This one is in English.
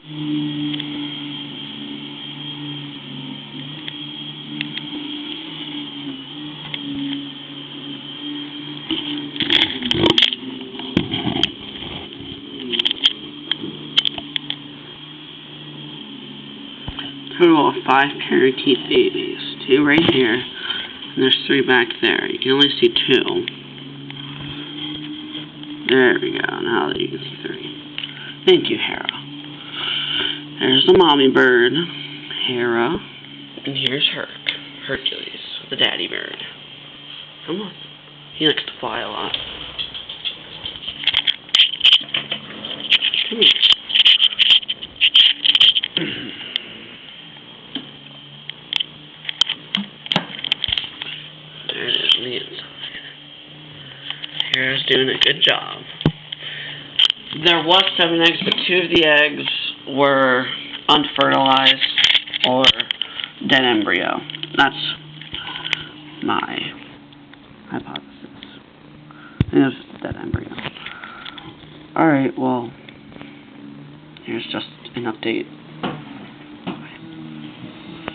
Total of 5 parakeet babies. 2 right here, and there's 3 back there. You can only see 2. There we go, now that you can see 3. Thank you, Hera. There's the mommy bird, Hera, and here's Hercules, the daddy bird. Come on. He likes to fly a lot. Come here. There it is on the inside. Hera's doing a good job. There was 7 eggs, but 2 of the eggs were unfertilized or dead embryo. That's my hypothesis. I think it was just a dead embryo. Alright, well, here's just an update